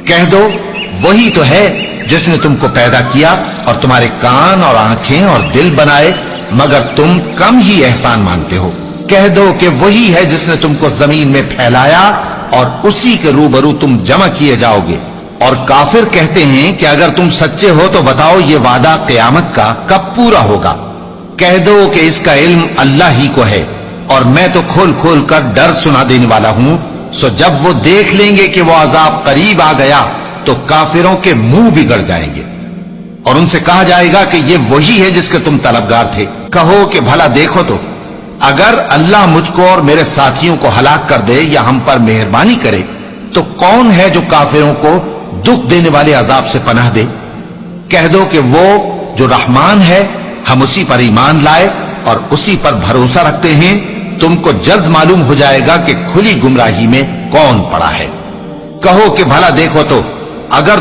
کہہ دو وہی تو ہے جس نے تم کو پیدا کیا اور تمہارے کان اور آنکھیں اور دل بنائے، مگر تم کم ہی احسان مانتے ہو۔ کہہ دو کہ وہی ہے جس نے تم کو زمین میں پھیلایا اور اسی کے روبرو تم جمع کیے جاؤ گے۔ اور کافر کہتے ہیں کہ اگر تم سچے ہو تو بتاؤ یہ وعدہ قیامت کا کب پورا ہوگا؟ کہہ دو کہ اس کا علم اللہ ہی کو ہے، اور میں تو کھول کھول کر ڈر سنا دینے والا ہوں۔ سو جب وہ دیکھ لیں گے کہ وہ عذاب قریب آ گیا تو کافروں کے منہ بگڑ جائیں گے، اور ان سے کہا جائے گا کہ یہ وہی ہے جس کے تم طلبگار تھے۔ کہو کہ بھلا دیکھو تو، اگر اللہ مجھ کو اور میرے ساتھیوں کو ہلاک کر دے یا ہم پر مہربانی کرے تو کون ہے جو کافروں کو دکھ دینے والے عذاب سے پناہ دے؟ کہہ دو کہ وہ جو رحمان ہے، ہم اسی پر ایمان لائے اور اسی پر بھروسہ رکھتے ہیں۔ تم کو جلد معلوم ہو جائے گا کہ کھلی گمراہی میں کون پڑا ہے۔ کہو کہ بھلا دیکھو تو، اگر